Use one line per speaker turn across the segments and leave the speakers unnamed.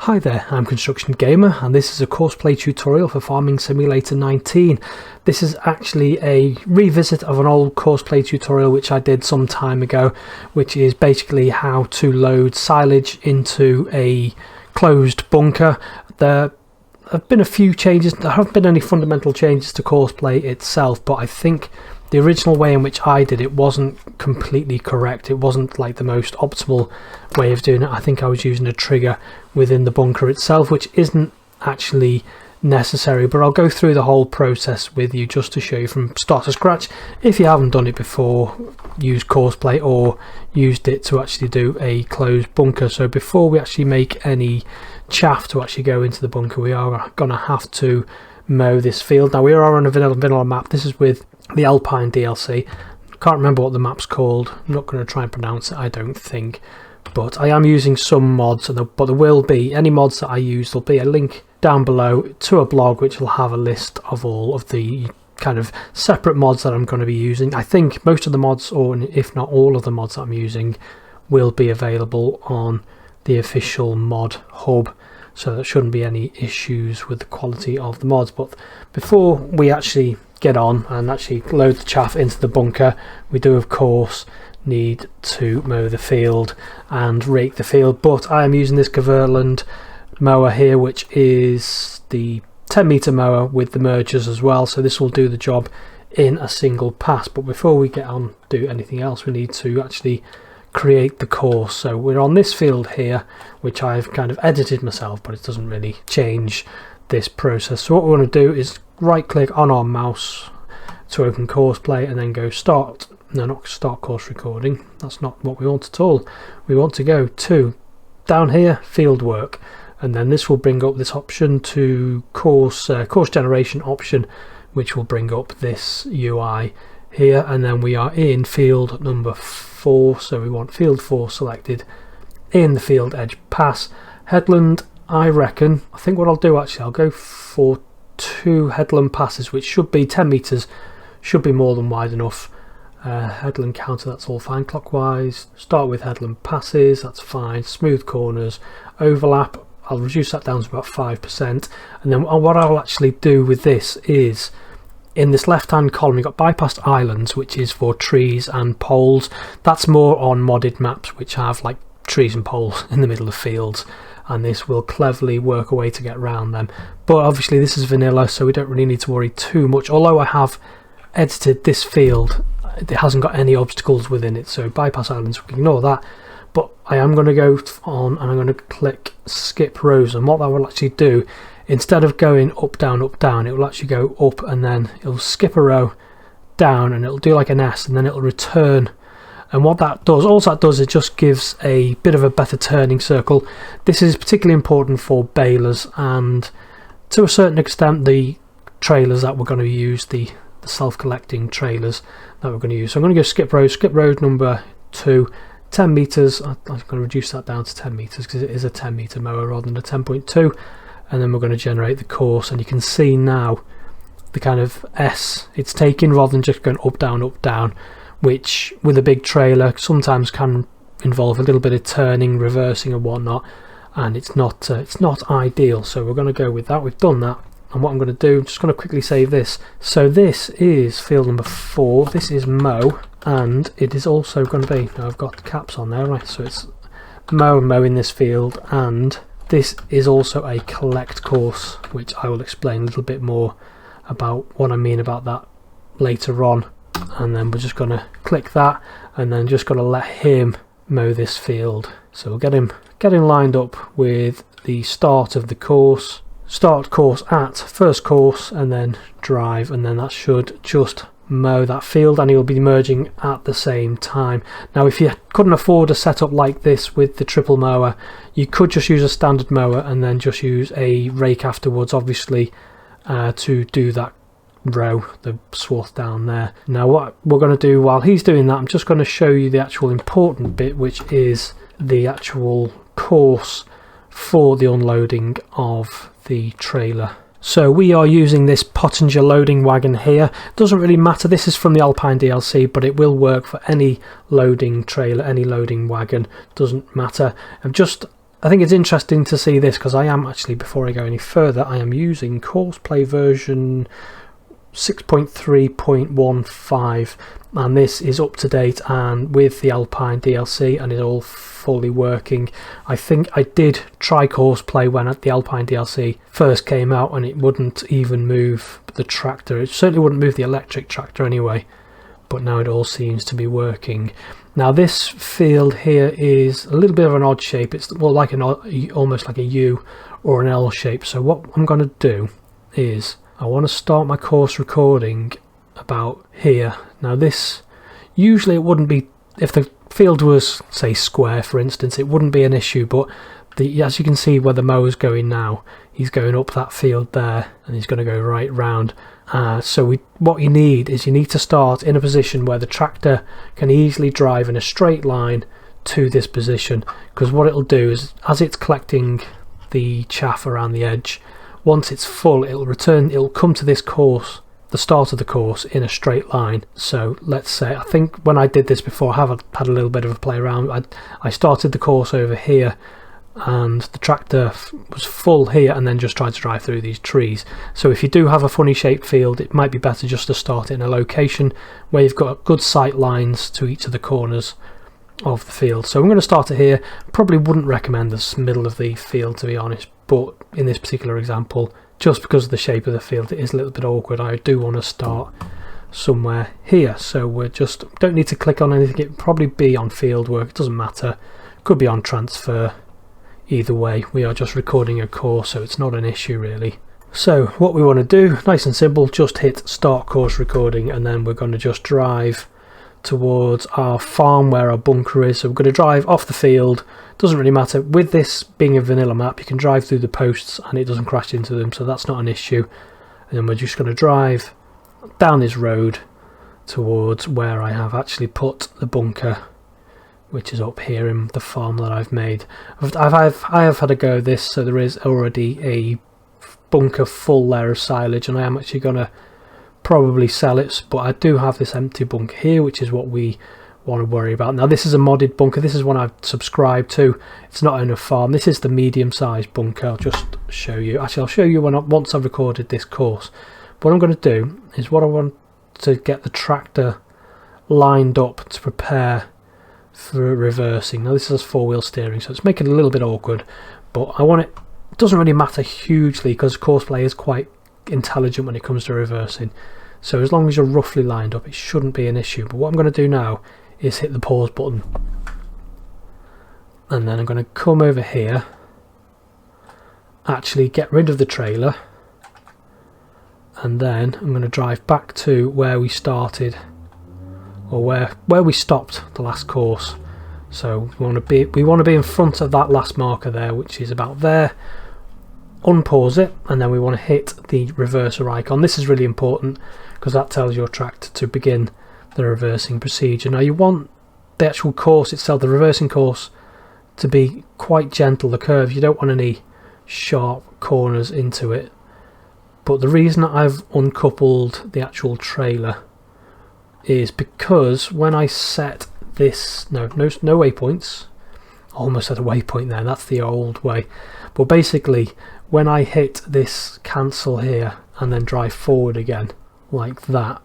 Hi there, I'm Construction Gamer and this is a Courseplay tutorial for Farming Simulator 19. This is actually a revisit of an old Courseplay tutorial which I did some time ago, which is basically how to load silage into a closed bunker. There have been a few changes. There haven't been any fundamental changes to Courseplay itself, but I think the original way in which I did it wasn't completely correct. It wasn't like the most optimal way of doing it. I think I was using a trigger within the bunker itself, which isn't actually necessary, but I'll go through the whole process with you just to show you from start to scratch. If you haven't done it before, use Courseplay or used it to actually do a closed bunker. So before we actually make any chaff to actually go into the bunker, we are going to have to mow this field. Now we are on a vanilla map. This is with the Alpine DLC. Can't remember what the map's called. I'm not going to try and pronounce it, I don't think, but I am using some mods, but there will be any mods that I use. There'll be a link down below to a blog which will have a list of all of the kind of separate mods that I'm going to be using. I think most of the mods, or if not all of the mods that I'm using, will be available on the official mod hub, so there shouldn't be any issues with the quality of the mods. But before we actually get on and actually load the chaff into the bunker, we do of course need to mow the field and rake the field. But I am using this Gaverland mower here, which is the 10-meter mower with the mergers as well, so this will do the job in a single pass. But before we get on do anything else, we need to actually create the course. So we're on this field here, which I've kind of edited myself, but it doesn't really change this process. So what we want to do is right click on our mouse to open Courseplay and then go start. No, not start course recording. That's not what we want at all. We want to go to down here, field work, and then this will bring up this option to course generation option, which will bring up this UI here, and then we are in field number 4, so we want field 4 selected in the field edge pass. Headland, I think what I'll do actually, I'll go for 2 headland passes, which should be 10 meters, should be more than wide enough. Headland counter, that's all fine. Clockwise, start with headland passes, that's fine. Smooth corners, overlap, I'll reduce that down to about 5%. And then what I'll actually do with this is, in this left hand column, you've got bypassed islands, which is for trees and poles. That's more on modded maps which have like trees and poles in the middle of fields, and this will cleverly work a way to get around them. But obviously this is vanilla, so we don't really need to worry too much. Although I have edited this field, it hasn't got any obstacles within it, so bypass islands, we can ignore that. But I am going to go on and I'm going to click skip rows, and what that will actually do, instead of going up down, it will actually go up and then it'll skip a row down and it'll do like an S and then it'll return. And what that does, all that does, it just gives a bit of a better turning circle. This is particularly important for balers and to a certain extent the trailers that we're going to use, the self-collecting trailers that we're going to use. So I'm going to go skip road number 2, 10 meters. I'm going to reduce that down to 10 meters because it is a 10-meter mower rather than a 10.2. And then we're going to generate the course, and you can see now the kind of S it's taking rather than just going up down, which with a big trailer sometimes can involve a little bit of turning, reversing and whatnot, and it's not ideal. So we're going to go with that. We've done that, and what I'm going to do, I'm just going to quickly save this. So this is field number 4, this is mow, and it is also going to be, now I've got caps on there, right, so it's mow in this field, and this is also a collect course, which I will explain a little bit more about what I mean about that later on. And then we're just going to click that and then just going to let him mow this field. So we'll get him lined up with the start of the course, start course at first course, and then drive, and then that should just mow that field, and he'll be merging at the same time. Now if you couldn't afford a setup like this with the triple mower, you could just use a standard mower and then just use a rake afterwards, obviously, to do that row, the swath down there. Now what we're going to do while he's doing that, I'm just going to show you the actual important bit, which is the actual course for the unloading of the trailer. So we are using this Pottinger loading wagon here. Doesn't really matter, this is from the Alpine DLC, but it will work for any loading trailer, any loading wagon, doesn't matter. I've just I think it's interesting to see this because I am actually, before I go any further, I am using Courseplay version 6.3.15, and this is up to date and with the Alpine DLC, and it's all fully working. I think I did try Courseplay when the Alpine DLC first came out, and it wouldn't even move the tractor. It certainly wouldn't move the electric tractor anyway, but now it all seems to be working. Now this field here is a little bit of an odd shape. It's more like almost like a U or an L shape. So what I'm going to do is I want to start my course recording about here. Now this, usually it wouldn't be, if the field was say square for instance, it wouldn't be an issue, but as you can see where the mower's going now, he's going up that field there and he's going to go right round. So what you need is you need to start in a position where the tractor can easily drive in a straight line to this position, because what it'll do is as it's collecting the chaff around the edge, once it's full it'll come to this course, the start of the course, in a straight line. So let's say, I think when I did this before, I have had a little bit of a play around. I started the course over here and the tractor was full here and then just tried to drive through these trees. So if you do have a funny shaped field, it might be better just to start it in a location where you've got good sight lines to each of the corners of the field. So I'm going to start it here. Probably wouldn't recommend the middle of the field, to be honest, but in this particular example, just because of the shape of the field, it is a little bit awkward. I do want to start somewhere here, so we don't need to click on anything. It would probably be on field work, it doesn't matter, could be on transfer. Either way, we are just recording a course, so it's not an issue really. So what we want to do, nice and simple, just hit start course recording, and then we're going to just drive towards our farm where our bunker is. So we're going to drive off the field. Doesn't really matter, with this being a vanilla map you can drive through the posts and it doesn't crash into them, so that's not an issue. And then we're just going to drive down this road towards where I have actually put the bunker, which is up here in the farm that I've made. I have had a go at this, so there is already a bunker full there of silage, and I am actually going to probably sell it, but I do have this empty bunker here, which is what we want to worry about. Now this is a modded bunker, this is one I've subscribed to, it's not in a farm, this is the medium sized bunker. I'll just show you, actually I'll show you once I've recorded this course. What I'm going to do is, what I want to get the tractor lined up to prepare for reversing. Now this is 4-wheel steering, so it's making it a little bit awkward, but I want it doesn't really matter hugely because Courseplay is quite intelligent when it comes to reversing, so as long as you're roughly lined up it shouldn't be an issue. But what I'm going to do now is hit the pause button, and then I'm going to come over here, actually get rid of the trailer, and then I'm going to drive back to where we started, or where we stopped the last course. So we want to be in front of that last marker there, which is about there. Unpause it, and then we want to hit the reverser icon. This is really important because that tells your tractor to begin the reversing procedure. Now you want the actual course itself, the reversing course, to be quite gentle, the curve. You don't want any sharp corners into it. But the reason I've uncoupled the actual trailer is because when I set this, no waypoints, almost at a waypoint there, that's the old way, but basically when I hit this cancel here and then drive forward again like that,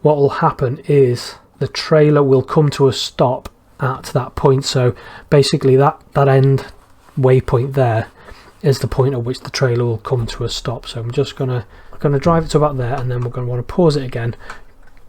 what will happen is the trailer will come to a stop at that point. So basically that end waypoint there is the point at which the trailer will come to a stop. So I'm just gonna drive it to about there, and then we're going to want to pause it again.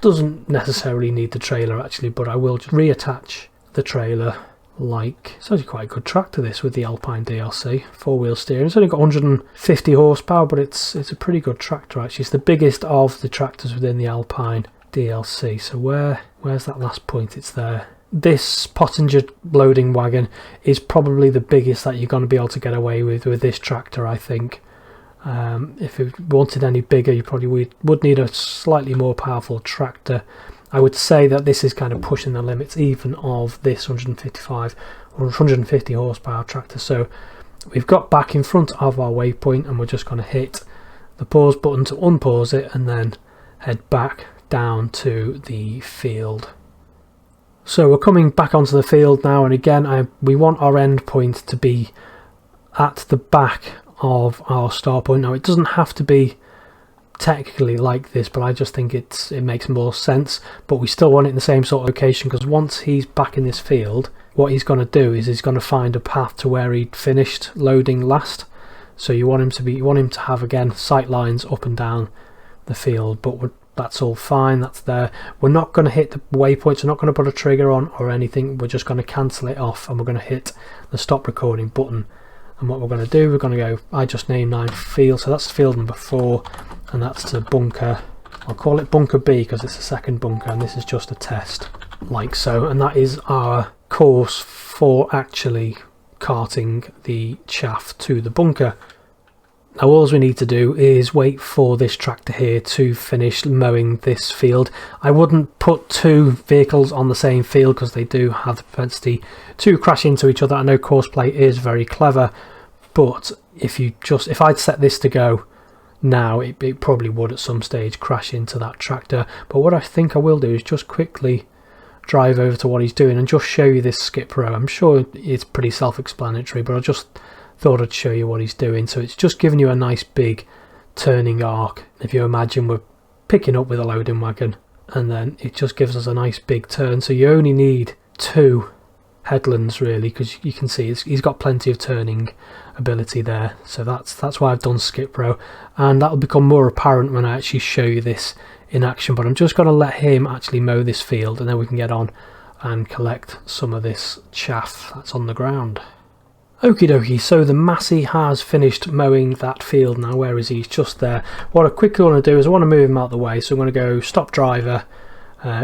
Doesn't necessarily need the trailer actually, but I will just reattach the trailer. Like, it's actually quite a good tractor this with the Alpine DLC, 4-wheel steering. It's only got 150 horsepower, but it's a pretty good tractor actually. It's the biggest of the tractors within the Alpine DLC. So where's that last point? It's there. This Pottinger loading wagon is probably the biggest that you're going to be able to get away with this tractor, I think. If you wanted any bigger, you probably would need a slightly more powerful tractor. I would say that this is kind of pushing the limits even of this 155 or 150 horsepower tractor. So we've got back in front of our waypoint, and we're just going to hit the pause button to unpause it and then head back down to the field. So we're coming back onto the field now, and again we want our end point to be at the back of our start point. Now it doesn't have to be technically like this, but I just think it makes more sense, but we still want it in the same sort of location, because once he's back in this field, what he's going to do is he's going to find a path to where he'd finished loading last. So you want him to have, again, sight lines up and down the field, but that's all fine, that's there. We're not going to hit the waypoints, we're not going to put a trigger on or anything, we're just going to cancel it off, and we're going to hit the stop recording button. And what we're going to do, we're going to go, I just named 9 field, so that's field number 4, and that's to bunker, I'll call it bunker B because it's the second bunker, and this is just a test, like so. And that is our course for actually carting the chaff to the bunker. Now all we need to do is wait for this tractor here to finish mowing this field. I wouldn't put 2 vehicles on the same field because they do have the propensity to crash into each other. I know Courseplay is very clever, but if I'd set this to go now, it probably would at some stage crash into that tractor. But what I think I will do is just quickly drive over to what he's doing and just show you this skip row. I'm sure it's pretty self-explanatory, but I just thought I'd show you what he's doing. So it's just giving you a nice big turning arc. If you imagine we're picking up with a loading wagon, and then it just gives us a nice big turn. So you only need 2 headlands really, because you can see he's got plenty of turning ability there. So that's why I've done skip row, and that'll become more apparent when I actually show you this in action. But I'm just going to let him actually mow this field, and then we can get on and collect some of this chaff that's on the ground. Okie dokie, so the Massey has finished mowing that field now. Where is he? He's just there. What I quickly want to do is I want to move him out of the way, so I'm going to go stop driver,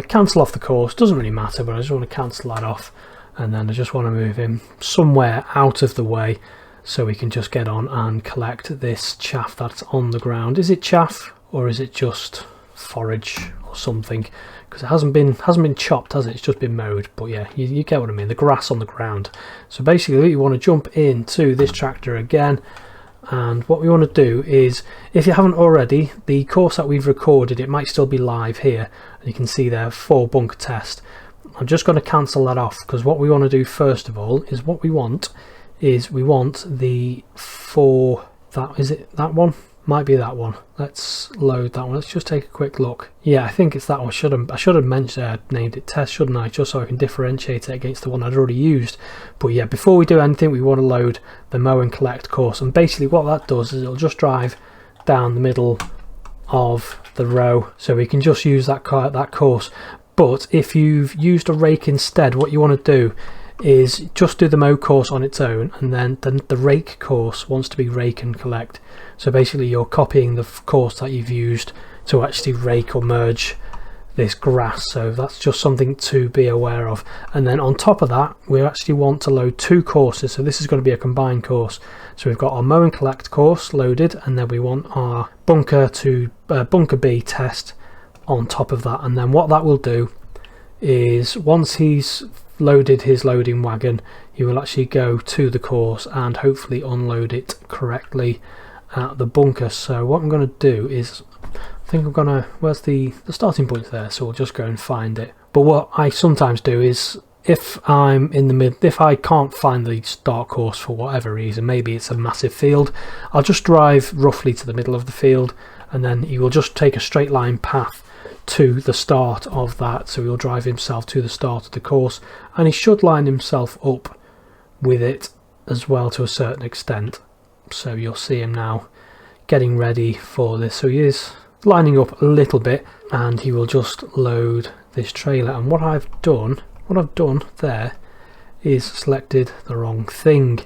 cancel off the course, doesn't really matter, but I just want to cancel that off, and then I just want to move him somewhere out of the way so we can just get on and collect this chaff that's on the ground. Is it chaff or is it just forage or something? Because it hasn't been chopped, has it? It's just been mowed. But yeah, you get what I mean, the grass on the ground. So basically you want to jump into this tractor again, and what we want to do is, if you haven't already, the course that we've recorded, it might still be live here, and you can see there 4 bunker test. I'm just going to cancel that off, because what we want to do first of all is we want the 4, is it that one? Might be that one. Let's load that one. Let's just take a quick look. Yeah, I think it's that one. I should have mentioned named it test, shouldn't I? Just so I can differentiate it against the one I'd already used. But yeah, before we do anything, we want to load the mow and collect course. And basically what that does is it'll just drive down the middle of the row, so we can just use that course. But if you've used a rake instead, what you want to do is just do the mow course on its own, and then the rake course wants to be rake and collect. So basically you're copying the course that you've used to actually rake or merge this grass. So that's just something to be aware of. And then on top of that, we actually want to load 2 courses. So this is going to be a combined course. So we've got our mow and collect course loaded, and then we want our bunker B test on top of that. And then what that will do is, once he's loaded his loading wagon, he will actually go to the course and hopefully unload it correctly at the bunker. So what I'm going to do is, I think I'm going to, where's the starting point there, so we'll just go and find it. But what I sometimes do is, if I'm in the if I can't find the start course for whatever reason, maybe it's a massive field, I'll just drive roughly to the middle of the field, and then he will just take a straight line path to the start of that. So he'll drive himself to the start of the course, and he should line himself up with it as well to a certain extent. So you'll see him now getting ready for this. So he is lining up a little bit, and he will just load this trailer. And what I've done there is selected the wrong thing.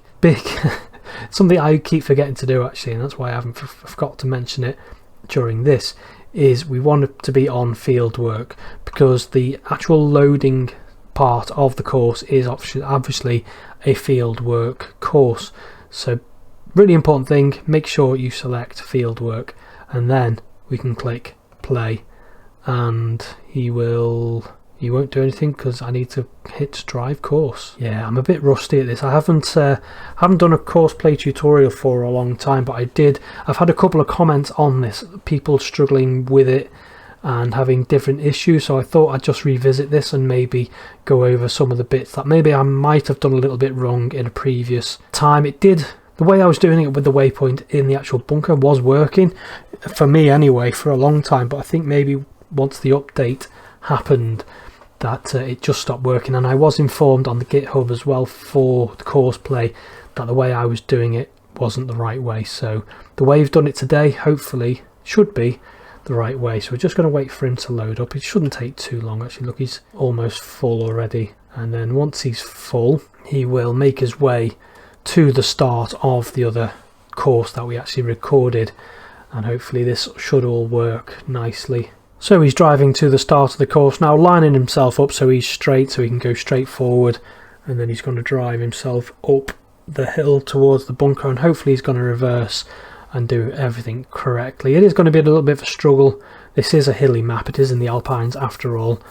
Something I keep forgetting to do actually, and that's why I haven't forgot to mention it during this, is we want it to be on field work, because the actual loading part of the course is obviously a field work course. So really important thing, make sure you select field work, and then we can click play, and he won't do anything because I need to hit drive course. Yeah, I'm a bit rusty at this. I haven't done a Courseplay tutorial for a long time, but I've had a couple of comments on this, people struggling with it, and having different issues, so I thought I'd just revisit this and maybe go over some of the bits that maybe I might have done a little bit wrong in a previous time. It did, the way I was doing it with the waypoint in the actual bunker was working, for me anyway, for a long time, but I think maybe once the update happened that it just stopped working, and I was informed on the GitHub as well for the Courseplay that the way I was doing it wasn't the right way. So the way you've done it today hopefully should be the right way. So we're just going to wait for him to load up. It shouldn't take too long actually. Look, he's almost full already, and then once he's full he will make his way to the start of the other course that we actually recorded, and hopefully this should all work nicely. So he's driving to the start of the course now, lining himself up so he's straight, so he can go straight forward, and then he's going to drive himself up the hill towards the bunker, and hopefully he's going to reverse and do everything correctly. It is going to be a little bit of a struggle. This is a hilly map, it is in the Alpines after all,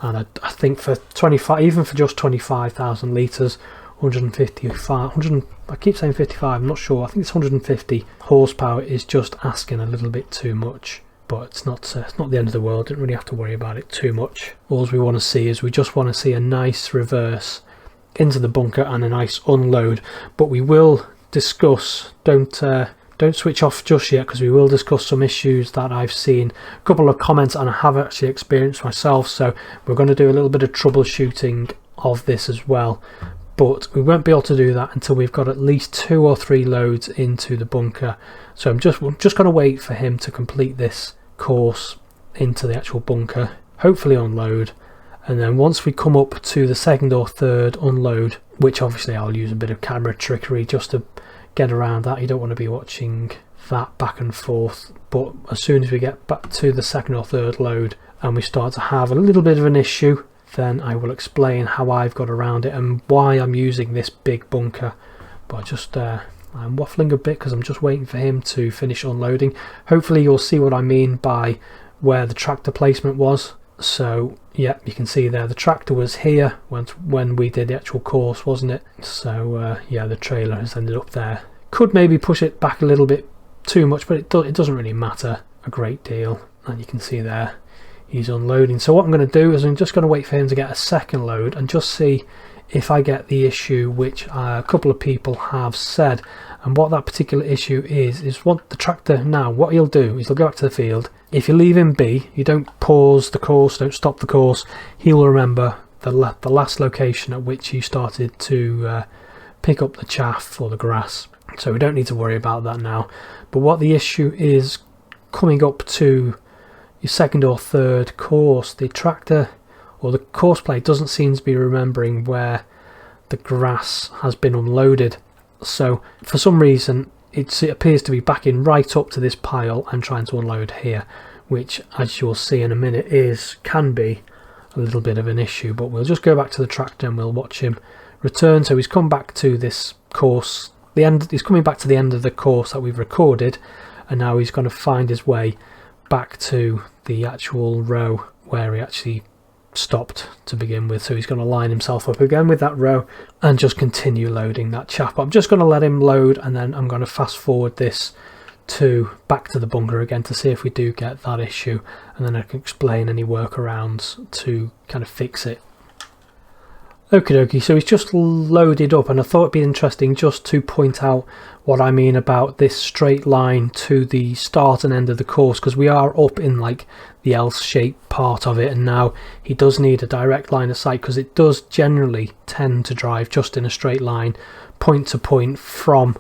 and I think for 25, even for just 25,000 litres, 155, I keep saying 55, I'm not sure, I think it's 150 horsepower is just asking a little bit too much. But it's not the end of the world. Don't really have to worry about it too much. All we want to see is we just want to see a nice reverse into the bunker and a nice unload. But we will discuss, don't switch off just yet, because we will discuss some issues that I've seen, a couple of comments, and I have actually experienced myself. So we're going to do a little bit of troubleshooting of this as well. But we won't be able to do that until we've got at least 2 or 3 loads into the bunker. So I'm just going to wait for him to complete this course into the actual bunker, hopefully unload, and then once we come up to the second or third unload, which obviously I'll use a bit of camera trickery just to get around that. You don't want to be watching that back and forth, but as soon as we get back to the second or third load and we start to have a little bit of an issue, then I will explain how I've got around it and why I'm using this big bunker. But I'm waffling a bit because I'm just waiting for him to finish unloading. Hopefully you'll see what I mean by where the tractor placement was. So yeah, you can see there the tractor was here when we did the actual course, wasn't it? So yeah, the trailer has ended up there. Could maybe push it back a little bit too much, but it doesn't really matter a great deal. And you can see there he's unloading. So what I'm going to do is I'm just going to wait for him to get a second load and just see if I get the issue which a couple of people have said. And what that particular issue is what the tractor now, what he'll do is he'll go back to the field. If you leave him be, you don't pause the course, don't stop the course, he will remember the last location at which you started to pick up the chaff or the grass. So we don't need to worry about that now. But what the issue is, coming up to your second or third course, the tractor or the Courseplay doesn't seem to be remembering where the grass has been unloaded. So for some reason it appears to be backing right up to this pile and trying to unload here, which as you'll see in a minute can be a little bit of an issue. But we'll just go back to the tractor and we'll watch him return. So he's come back to this course, he's coming back to the end of the course that we've recorded, and now he's going to find his way back to the actual row where he actually stopped to begin with. So he's going to line himself up again with that row and just continue loading that chaff. But I'm just going to let him load, and then I'm going to fast forward this back to the bunker again to see if we do get that issue, and then I can explain any workarounds to kind of fix it. Okie dokie, so he's just loaded up, and I thought it'd be interesting just to point out what I mean about this straight line to the start and end of the course, because we are up in like the L-shaped part of it, and now he does need a direct line of sight because it does generally tend to drive just in a straight line, point to point, from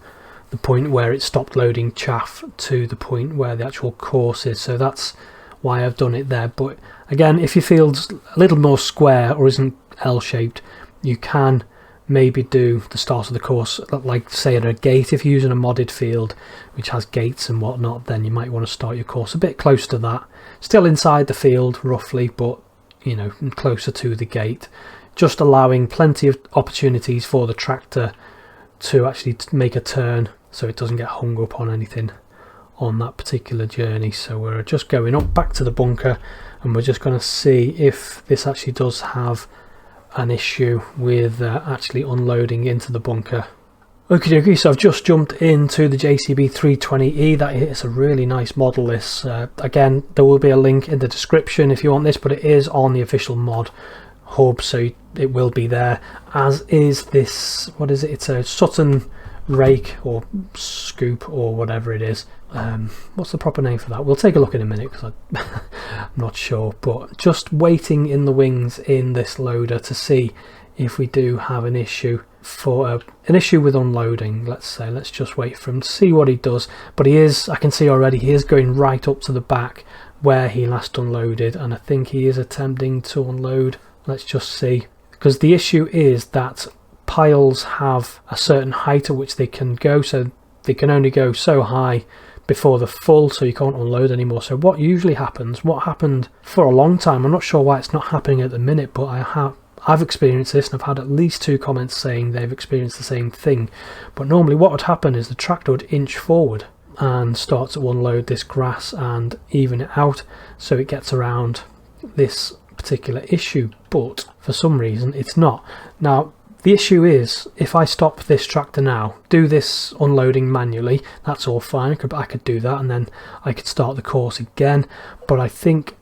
the point where it stopped loading chaff to the point where the actual course is. So that's why I've done it there. But again, if your field's a little more square or isn't L-shaped, you can maybe do the start of the course like say at a gate. If you're using a modded field which has gates and whatnot, then you might want to start your course a bit close to that, still inside the field roughly, but you know, closer to the gate, just allowing plenty of opportunities for the tractor to actually make a turn so it doesn't get hung up on anything on that particular journey. So we're just going up back to the bunker, and we're just going to see if this actually does have an issue with actually unloading into the bunker. Okay, so I've just jumped into the JCB 320E. That is a really nice model. This again, there will be a link in the description if you want this, but it is on the official mod hub, so it will be there, as is this, what is it, it's a Sutton rake or scoop or whatever it is. What's the proper name for that? We'll take a look in a minute because I'm not sure, but just waiting in the wings in this loader to see if we do have an issue for an issue with unloading. Let's just wait for him to see what he does. But I can see already he is going right up to the back where he last unloaded, and I think he is attempting to unload. Let's just see, because the issue is that piles have a certain height at which they can go, so they can only go so high before they're full, so you can't unload anymore. So what usually happens, what happened for a long time, I'm not sure why it's not happening at the minute, but I've experienced this, and I've had at least 2 comments saying they've experienced the same thing. But normally what would happen is the tractor would inch forward and start to unload this grass and even it out, so it gets around this particular issue, but for some reason it's not. Now the issue is, if I stop this tractor now, do this unloading manually, that's all fine. I could do that, and then I could start the course again. But I think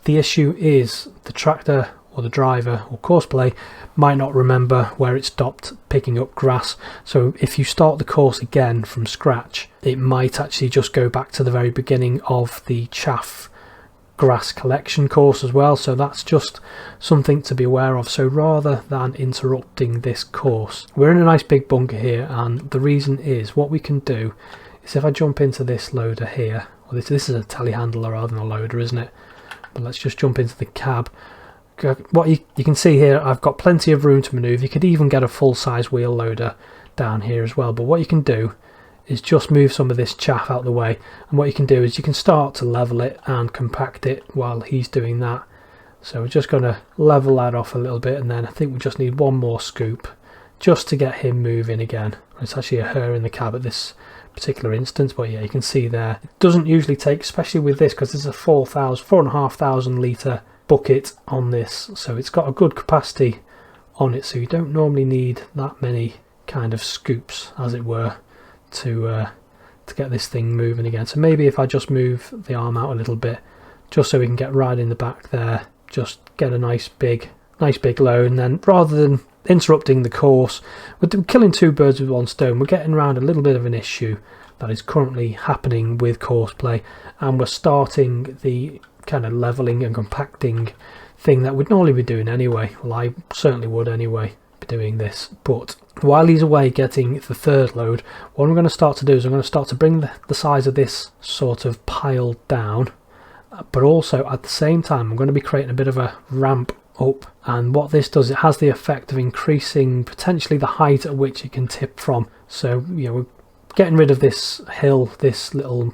the issue is the tractor or the driver or Courseplay might not remember where it stopped picking up grass. So if you start the course again from scratch, it might actually just go back to the very beginning of the chaff grass collection course as well. So that's just something to be aware of. So rather than interrupting this course, we're in a nice big bunker here, and the reason is, what we can do is, if I jump into this loader here, well, this is a telehandler rather than a loader, isn't it? But let's just jump into the cab. What you can see here, I've got plenty of room to manoeuvre. You could even get a full-size wheel loader down here as well, but what you can do is just move some of this chaff out of the way, and what you can do is you can start to level it and compact it while he's doing that. So we're just going to level that off a little bit, and then I think we just need one more scoop just to get him moving again. It's actually a her in the cab at this particular instance, but yeah, you can see there it doesn't usually take, especially with this, because it's a 4,500 litre bucket on this, so it's got a good capacity on it, so you don't normally need that many kind of scoops, as it were, to get this thing moving again. So maybe if I just move the arm out a little bit, just so we can get right in the back there, just get a nice big load, and then rather than interrupting the course, we're killing 2 birds with 1 stone. We're getting around a little bit of an issue that is currently happening with Courseplay, and we're starting the kind of leveling and compacting thing that we'd normally be doing anyway. Well, I certainly would anyway be doing this. But while he's away getting the 3rd load, what I'm going to start to do is I'm going to start to bring the size of this sort of pile down, but also at the same time I'm going to be creating a bit of a ramp up, and what this does, it has the effect of increasing potentially the height at which it can tip from. So you know, we're getting rid of this hill, this little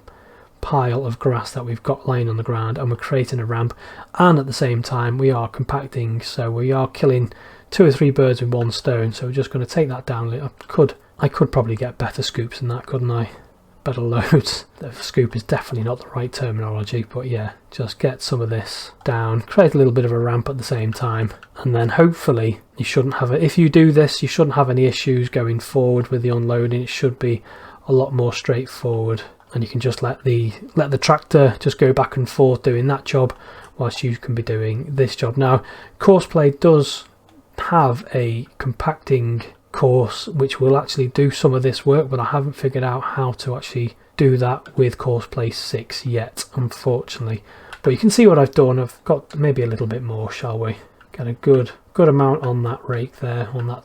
pile of grass that we've got laying on the ground, and we're creating a ramp, and at the same time we are compacting, so we are killing 2 or 3 birds with 1 stone. So we're just going to take that down a little. I could probably get better scoops than that, couldn't I? Better loads. The scoop is definitely not the right terminology, but yeah, just get some of this down, create a little bit of a ramp at the same time, and then hopefully you shouldn't have if you do this, you shouldn't have any issues going forward with the unloading. It should be a lot more straightforward, and you can just let the tractor just go back and forth doing that job whilst you can be doing this job. Now Courseplay does have a compacting course which will actually do some of this work, but I haven't figured out how to actually do that with Courseplay 6 yet, unfortunately. But you can see what I've done. I've got maybe a little bit more, shall we? Get a good amount on that rake there, on that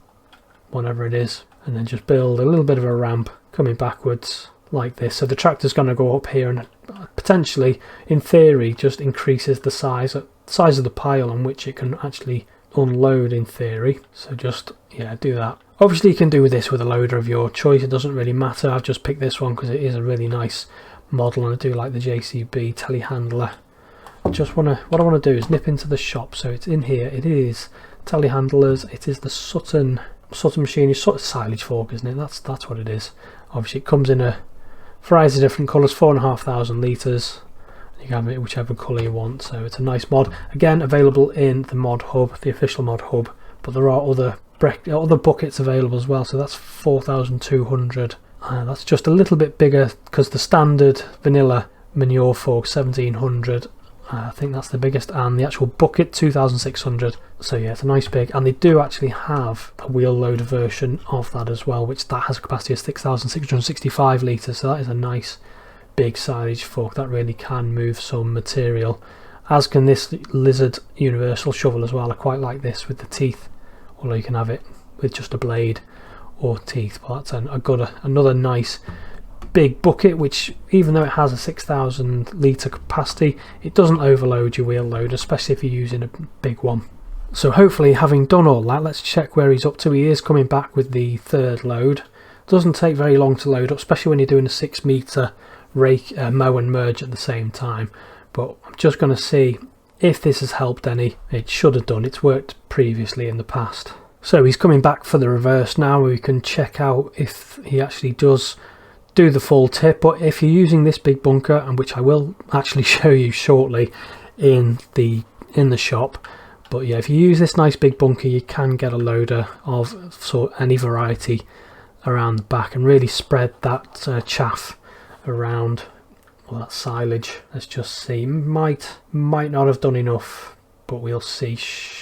whatever it is, and then just build a little bit of a ramp coming backwards like this. So the tractor's going to go up here, and potentially, in theory, just increases the size of the pile on which it can actually unload, in theory. So just, yeah, do that. Obviously you can do this with a loader of your choice, it doesn't really matter. I've just picked this one because it is a really nice model, and I do like the JCB telehandler. What I want to do is nip into the shop. So it's in here, it is telehandlers, it is the Sutton machine. It's sort of silage fork, isn't it? That's what it is. Obviously it comes in a variety of different colours, 4,500 litres. You can have it whichever colour you want, so it's a nice mod. Again, available in the mod hub, the official mod hub, but there are other buckets available as well. So that's 4,200. That's just a little bit bigger because the standard vanilla manure fork 1,700. I think that's the biggest, and the actual bucket 2,600. So yeah, it's a nice big, and they do actually have a wheel loader version of that as well, which that has a capacity of 6,665 litres. So that is a nice big silage fork that really can move some material, as can this Lizard universal shovel as well. I quite like this with the teeth, although you can have it with just a blade or teeth. But that's another nice big bucket, which even though it has a 6,000 litre capacity, it doesn't overload your wheel loader, especially if you're using a big one. So hopefully, having done all that, let's check where he's up to. He is coming back with the third load. Doesn't take very long to load up, especially when you're doing a 6 metre rake, mow and merge at the same time. But I'm just going to see if this has helped any. It should have done. It's worked previously in the past. So he's coming back for the reverse now. We can check out if he actually does do the full tip. But if you're using this big bunker, and which I will actually show you shortly in the shop, but yeah, if you use this nice big bunker, you can get a loader of any variety around the back and really spread that chaff around. Well, that silage, let's just see, might not have done enough, but we'll see.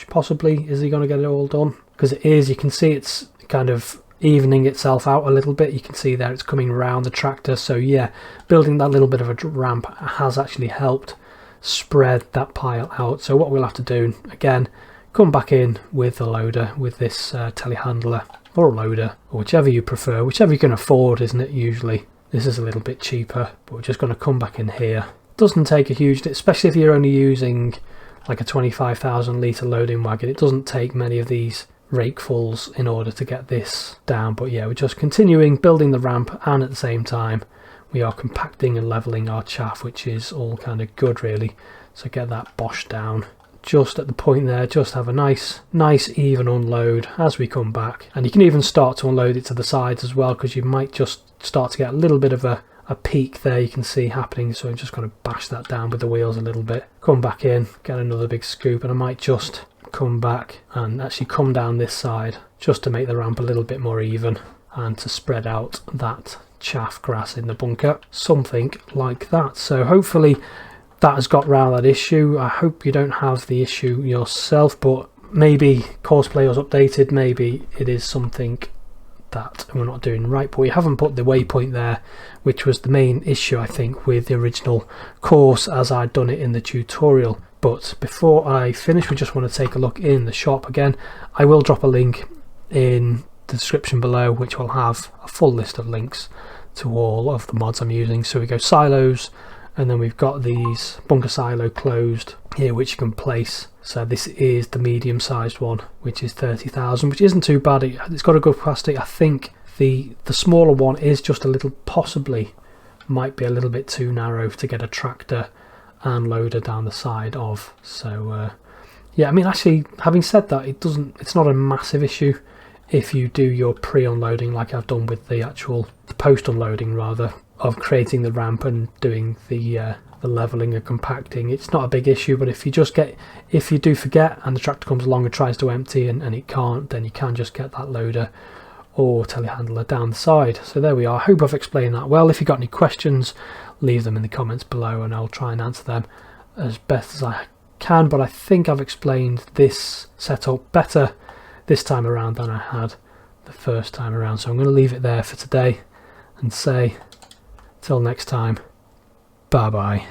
Possibly. Is he going to get it all done? Because it is, you can see it's kind of evening itself out a little bit. You can see there it's coming round the tractor. So yeah, building that little bit of a ramp has actually helped spread that pile out. So what we'll have to do again, come back in with the loader, with this telehandler or a loader, or whichever you prefer, whichever you can afford, isn't it? Usually this is a little bit cheaper, but we're just going to come back in here. Doesn't take a huge, especially if you're only using like a 25,000 litre loading wagon, it doesn't take many of these rakefuls in order to get this down. But yeah, we're just continuing building the ramp, and at the same time we are compacting and levelling our chaff, which is all kind of good really. So get that bosh down just at the point there, just have a nice even unload as we come back. And you can even start to unload it to the sides as well, because you might just start to get a little bit of a peak there you can see happening. So I'm just going to bash that down with the wheels a little bit, come back in, get another big scoop, and I might just come back and actually come down this side just to make the ramp a little bit more even and to spread out that chaff grass in the bunker, something like that. So hopefully that has got round that issue. I hope you don't have the issue yourself, but maybe Courseplay was updated, maybe it is something that we're not doing right. But we haven't put the waypoint there, which was the main issue I think with the original course as I'd done it in the tutorial. But before I finish, we just want to take a look in the shop again. I will drop a link in the description below, which will have a full list of links to all of the mods I'm using. So we go silos, and then we've got these bunker silo closed here, which you can place. So this is the medium sized one, which is 30,000, which isn't too bad. It's got a good capacity. I think the smaller one is just a little, possibly might be a little bit too narrow to get a tractor and loader down the side of. So yeah, I mean, actually, having said that, it's not a massive issue if you do your pre-unloading like I've done with the post-unloading rather, of creating the ramp and doing the leveling and compacting. It's not a big issue, but if you do forget and the tractor comes along and tries to empty and it can't, then you can just get that loader or telehandler down the side. So there we are. I hope I've explained that well. If you've got any questions, leave them in the comments below and I'll try and answer them as best as I can. But I think I've explained this setup better this time around than I had the first time around. So I'm going to leave it there for today and say till next time, bye bye.